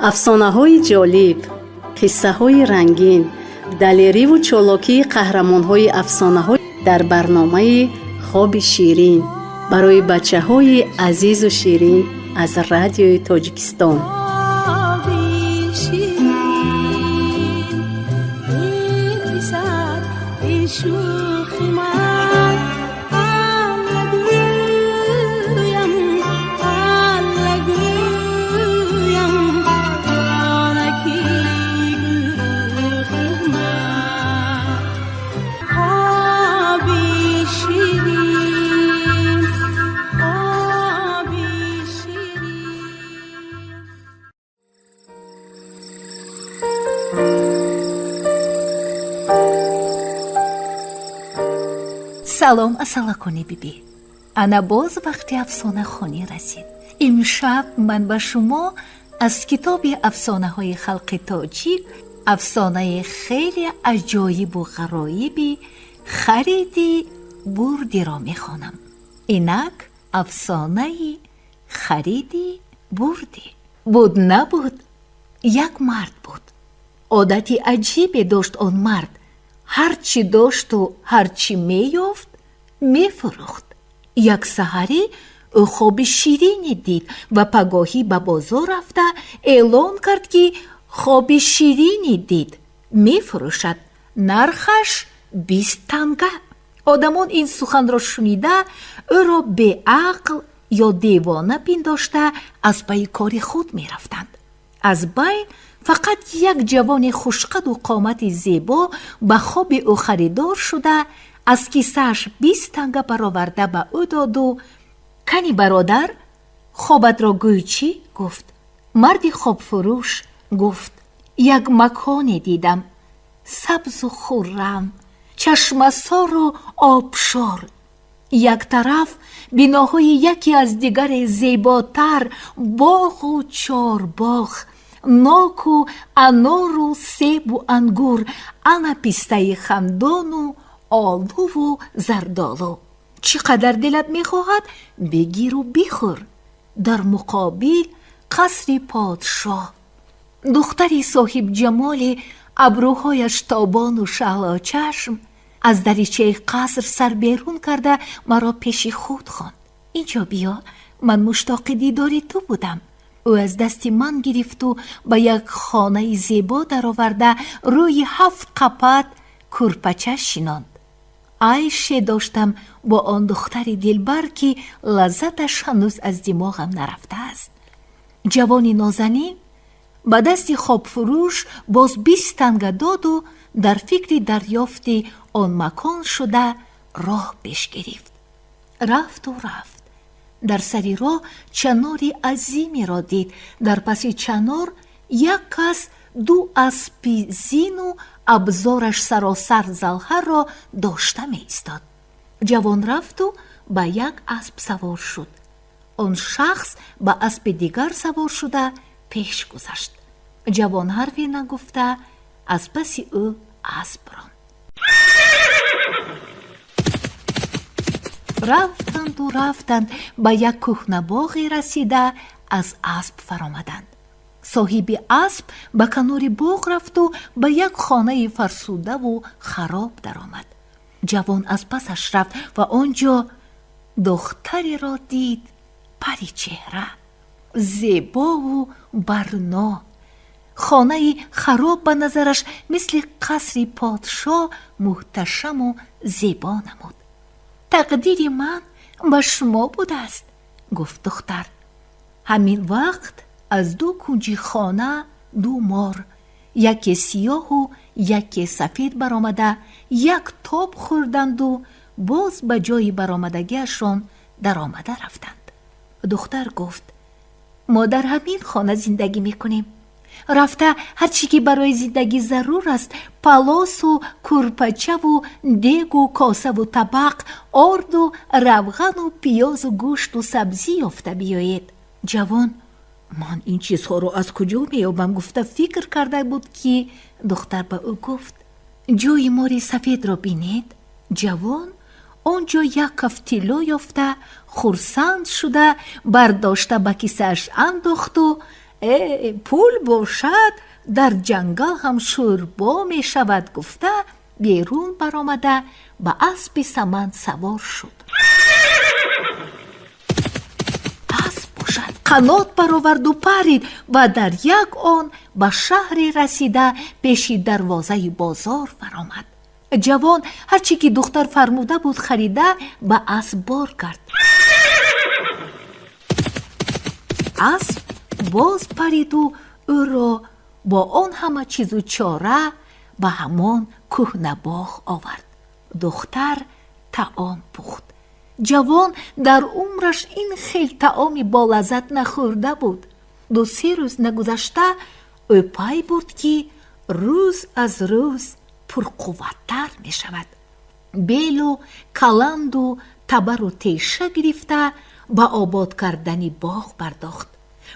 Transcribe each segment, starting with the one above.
افسانه‌های جالب، قصه‌های رنگین، دلیری و چالاکی قهرمان‌های افسانه‌ها در برنامه خواب شیرین برای بچه‌های عزیز و شیرین از رادیوی تاجیکستان. салом асалакони бибӣ. ана боз вақти афсонахонӣ расид. имшаб ман ба шумо аз китоби афсонаҳои халқи тоҷик афсонаи хеле аҷоибу ғароиби хариди бурдиро мехонам. инак афсонаи хариди бурдӣ. буд набуд, як мард буд. одати аҷибе дошт он мард. ҳарчи дошту ҳарчи меёфт мефурӯхт. як саҳаре ӯ хоби ширине дид ва пагоҳӣ ба бозор рафта эълон кард ки хоби ширине дид, мефурӯшад, нархаш 20 танга. одамон ин суханро шунида ӯро беақл ё девона пиндошта аз пайи кори худ мерафтанд. аз байн фақат як ҷавони хушқаду қомати зебо ба хоби ӯ харидор шуда аз кисааш 20 танга бароварда ба ӯ доду кани бародар, хобатро гӯй чӣ? гуфт. марди хобфурӯш гуфт. як маконе дидам, сабзу хуррам, чашмасору обшор. як тараф биноҳои яке аз дигаре зеботар, боғу чорбоғ, ноку анору себу ангур, ана пистаи хамдону олуву зардолу. чӣ қадар дилат мехоҳад, бигиру бихӯр. дар муқобил қасри подшоҳ. духтари соҳибҷамоли абрӯҳояш тобону шаълочашм аз даричаи қаср сар берун карда маро пеши худ хонд. инҷо биё, ман муштоқи дидори ту будам. ӯ аз дасти ман гирифту ба як хонаи зебо дароварда рӯи 7 қапат курпача шинонд. айше доштам бо он духтари дилбар ки лаззаташ ҳанӯз аз димоғам нарафтааст. ҷавони нозанин ба дасти хобфурӯш боз 20 танга доду дар фикри дарёфти он макон шуда роҳ пеш гирифт. рафту рафт. дар сари роҳ чанори азимеро дид. дар паси чанор як кас 2 аспи зину абзораш саросар залҳарро дошта меистод. ҷавон рафту ба як асп савор шуд. он шахс ба аспи дигар савор шуда пеш гузашт. ҷавон ҳарфе нагуфта аз паси ӯ асп ронд. рафтанду рафтанд, ба як кӯҳнабоғе расида аз асп фаромаданд. соҳиби асп ба канори боғ рафту ба як хонаи фарсудаву хароб даромад. ҷавон аз пасаш рафт ва он ҷо духтареро дид, паричеҳра, зебову барно. хонаи хароб ба назараш мисли қасри подшоҳ муҳташаму зебо намуд. тақдири ман ба шумо будааст, гуфт духтар. ҳамин вақт аз 2 кунҷи хона 2 мор, яке сиёҳу яке сафед баромада як тоб хӯрданду боз ба ҷои баромадагиашон даромада рафтанд. духтар гуфт. мо дар ҳамин хона зиндагӣ мекунем. рафта ҳарчӣ ки барои зиндагӣ зарур аст, палосу курпачаву дегу косаву табақ, орду равғану пиёзу гӯшту сабзӣ ёфта биёед. ҷавон ман ин чизҳоро аз куҷо меёбам гуфта фикр карда буд ки духтар ба ӯ гуфт. ҷои мори сафедро бинед? ҷавон он ҷо як каф тилло ёфта хурсанд шуда бардошта ба кисааш андохту پول باشد در جنگل هم شوربا می شود گفته بیرون برآمده به اسب سمن سوار شد. اسب باشد قنات برآورد و پرید و در یک آن به شهری رسیده پیش دروازه بازار برآمد. جوان هرچی که دختر فرموده بود خریده به اسب بار کرد. اسب باز پرید و او را با آن همه چیز و چاره به همان کهنه باغ آورد. دختر طعام پخت. جوان در عمرش این خیلی طعامی با لذت نخورده بود. 2-3 روز نگذشته او پی برد که روز از روز پرقوت‌تر می شود. بیل و کلند و تبر و تیشه گرفته به آباد کردن باغ پرداخت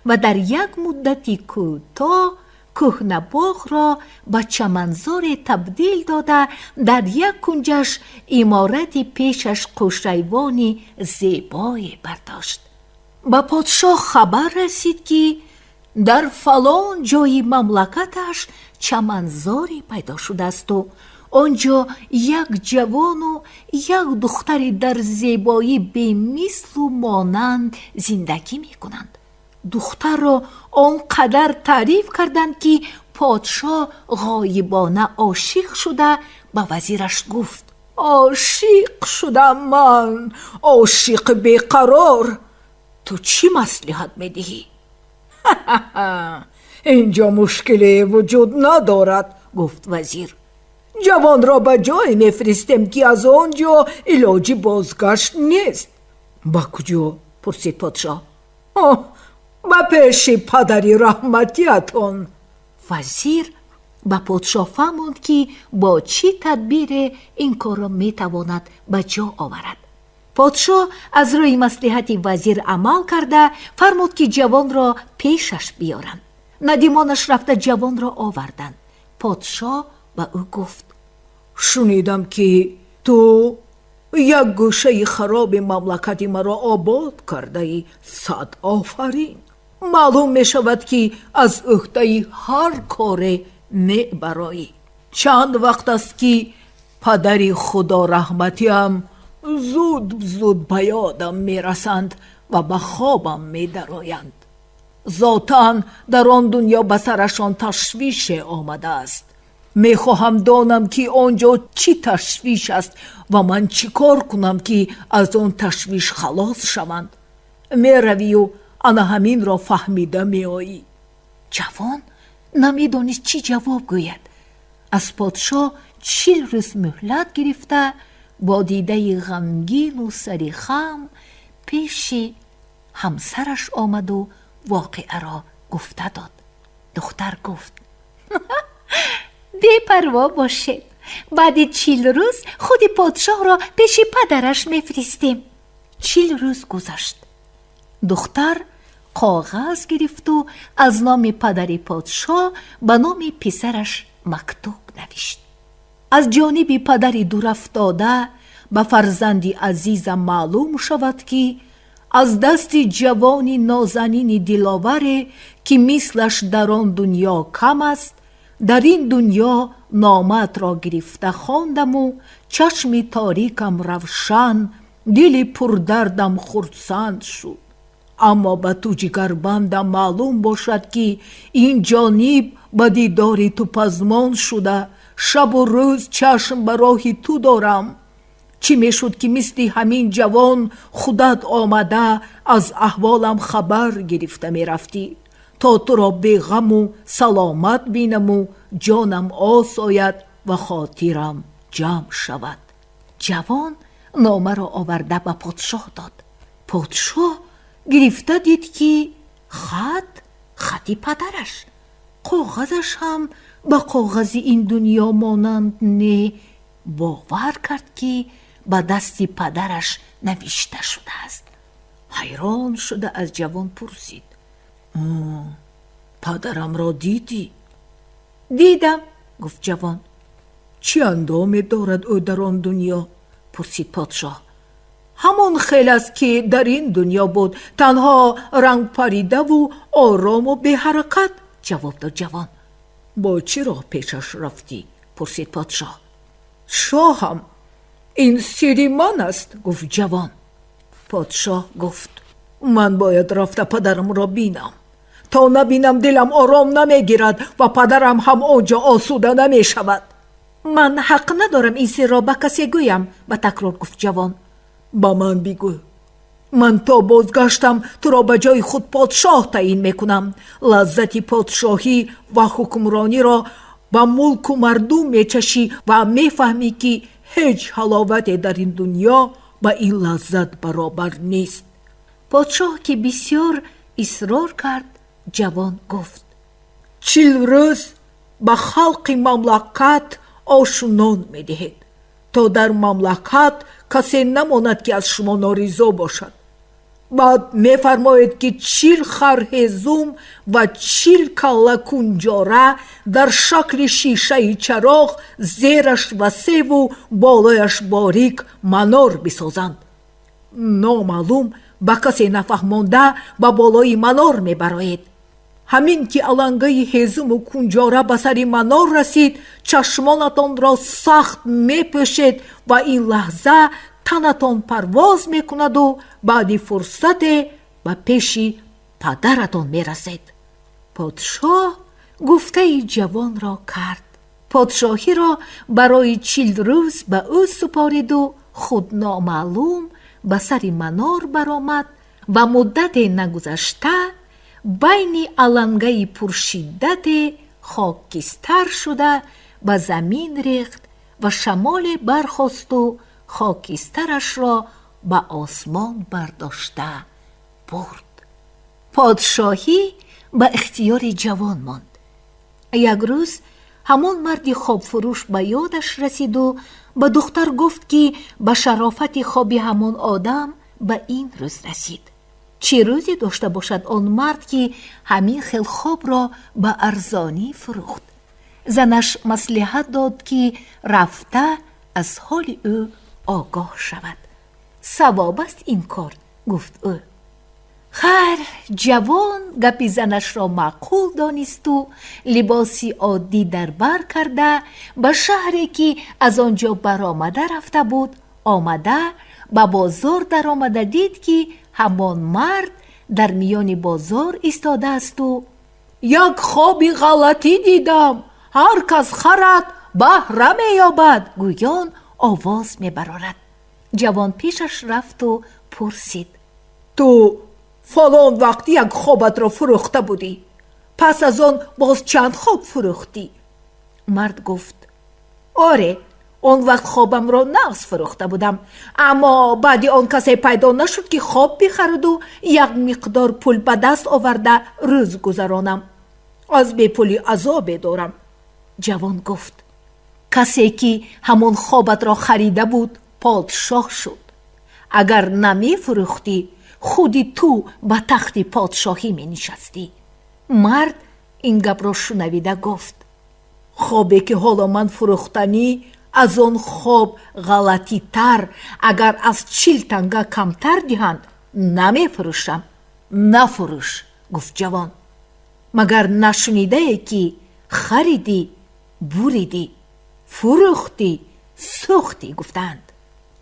و در یک مدتی کوتاه کهنه باغ را به چمنزار تبدیل داده در یک کنجش عمارتی پیشش قوشیوانی زیبایی برداشت. به پادشاه خبر رسید که در فلان جای مملکتش چمنزاری پیدا شده است و آنجا یک جوان و یک دختری در زیبایی به مثل و مانند زندگی می کنند. دختر را آنقدر تعریف کردند که پادشاه غایبانه عاشق شده به وزیرش گفت: عاشق شدم من، عاشق بیقرار. تو چی مصلحت میدهی؟ اینجا مشکلی وجود ندارد، گفت وزیر. جوان را به جای میفرستیم که از آنجا علاج بازگشت نیست. با کجا؟ پرسید پادشاه. به پیش پدری رحمتیتان. وزیر به پادشاه فهموند که با چی تدبیر این کار را میتواند به جا آورد. پادشاه از روی مصلحت وزیر عمل کرده فرمود که جوان را پیشش بیارند. ندیمانش رفته جوان را آوردند. پادشاه به او گفت: شنیدم که تو یک گوشه خراب مملکت مرا آباد کرده ای. 100 آفرین. معلوم می شود که از عهده هر کار نیک برایی. چند وقت است که پدر خدا رحمتیم زود به یادم می رسند و به خوابم می درآیند. ذاتاً در آن دنیا به سرشان تشویش آمده است. می خواهم دانم که آنجا چی تشویش است و من چی کار کنم که از آن تشویش خلاص شوند. می روی و انا همین را فهمیده می آیی. جوان نمی دانست چی جواب گوید. از پادشاه 40 روز مهلت گرفته با دیده غمگین و سری خم پیش همسرش آمد و واقعه را گفته داد. دختر گفت: بی‌پروا باشید، بعد 40 روز خود پادشاه را پیش پدرش میفرستیم. 40 روز گذشت. دختر کاغذ گرفت و از نام پدر پادشاه به نام پسرش مکتوب نوشت. از جانب پدر دور افتاده به فرزندی عزیزم معلوم شود که از دست جوانی نازنین دلاور که مثلش در آن دنیا کم است، در این دنیا نامت را گرفته خواندم و چشم تاریکم روشن، دل پردردم خرسند شد. اما به تو جگربندم معلوم باشد که این جانب به دیدار تو پزمان شده، شب و روز چشم به راه تو دارم. چی می شد که مثل همین جوان خودت آمده از احوالم خبر گرفته می رفتی تا تو را به غم و سلامت بینم و جانم آساید و خاطرم جمع شود. جوان نامه را آورده به پادشاه داد. پادشاه گرفته دید که خطی پدرش، کاغذش هم به کاغذ این دنیا مانند نه. باور کرد که به دست پدرش نوشته شده است. حیران شده از جوان پرسید: پدرم را دیدی؟ دیدم، گفت جوان. چه اندامی دارد او در آن دنیا؟ پرسید پادشاه. همون خیل است که در این دنیا بود، تنها رنگ پریده و آرام و به حرکت. جواب داد جوان. با چی راه پیشش رفتی؟ پرسید پادشاه. شاهم، این سری من است، گفت جوان. پادشاه گفت من باید رفته پدرم را بینم. تا نبینم دلم آرام نمیگیرد و پدرم هم آنجا آسوده نمی شود. من حق ندارم این سر را به کسی گویم، به تکرار گفت جوان. با من بگو. من تا بازگشتم تو را به جای خود پادشاه تعیین میکنم. لذت پادشاهی و حکمرانی را با ملک و مردم میچشی و میفهمی که هیچ حلاوتی در این دنیا با این لذت برابر نیست. پادشاه که بسیار اصرار کرد، جوان گفت 40 روز به خلق مملکت آش و نان میدهید تا در مملکت کسی نماند که از شما نارضا باشد. بعد میفرماید که 40 خر هیزم و 40 کله کنجاره در شکل شیشه چراغ زیرش وسیع و بالایش باریک منار بسازند. نامعلوم به کسی نفهمانده به بالای منار میبرایید. همین که علنگه هیزم و کنجاره به سر منار رسید، چشمانتان را سخت میپوشید و این لحظه تنتان پرواز میکند و بعد فرصت به پیش پدرتان میرسید. پادشاه گفته جوان را کرد. پادشاهی را برای 40 روز به او سپارید و خود نامعلوم به سر منار برآمد و مدت نگذشته بین علنگه پرشدت خاکستر شده به زمین ریخت و شمال برخاست و خاکسترش را به آسمان برداشته برد. پادشاهی به اختیار جوان ماند. یک روز همون مرد خواب فروش به یادش رسید و به دختر گفت که به شرافت خواب همون آدم به این روز رسید. چه روزی داشته باشد آن مرد که همین خیل خواب را به ارزانی فروخت. زنش مصلحت داد که رفته از حال او آگاه شود. ثواب است این کار، گفت او. خیر، جوان گپی زنش را معقول دانست و لباسی عادی در بر کرده به شهری که از آنجا برآمده رفته بود آمده به بازار در آمده دید که همان مرد در میان بازار ایستاده است و یک خوابی غلطی دیدم، هر کس خرد بهره می‌یابد گویان آواز میبرارد. جوان پیشش رفت و پرسید تو فلان وقتی یک خوابت را فروخته بودی، پس از آن باز چند خواب فروختی؟ مرد گفت آره، اون وقت خوابم را نقص فروخته بودم، اما بعد آن کسی پیدا نشد که خواب بخرد و یک مقدار پول به دست آورده روز گذرانم. از بی پولی عذاب دارم. جوان گفت کسی که همون خوابت را خریده بود پادشاه شد. اگر نمی فروختی خودی تو به تخت پادشاهی می نشستی. مرد این گپ را شنویده گفت خوابی که حالا من فروختنی از آن خواب غلطی تر اگر از 40 تنگه کمتر دهند نمی فروشم. نفروش، گفت جوان. مگر نشنیده ای که خریدی، بریدی، فروختی، سوختی گفتند.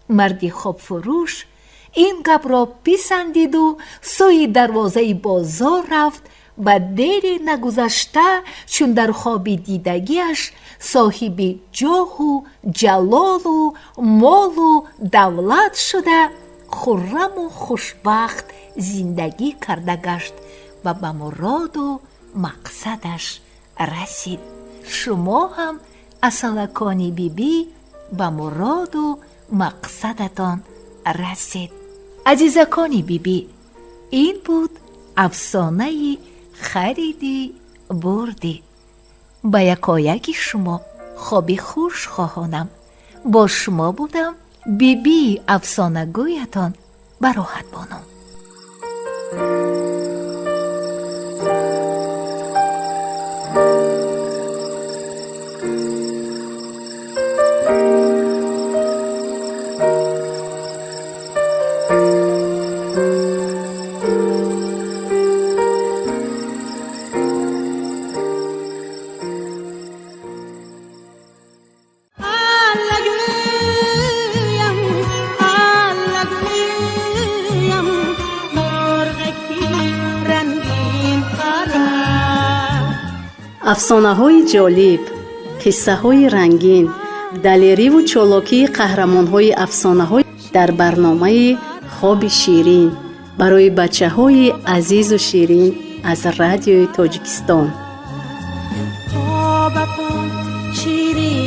مردی خواب فروش این گپ را پسندید و سوی دروازه بازار رفت. و دیر نگذشته چون در خواب دیدگیش صاحب جاه و جلال و مال و دولت شده خرم و خوشبخت زندگی کرده گشت و به مراد و مقصدش رسید. شما هم اصلکانی بیبی به مراد و مقصدتان رسید. عزیزکانی بیبی، این بود افسانه خریدی بردی. با یکایک شما خوابی خوش خواهانم. با شما بودم بیبی افسانه گویتان براحت بانم. افسانه‌های جالب، قصه‌های رنگین، دلیری و چالاکی قهرمان‌های افسانه‌های در برنامه خواب شیرین برای بچه‌های عزیز و شیرین از رادیوی تاجیکستان. خواب شیرین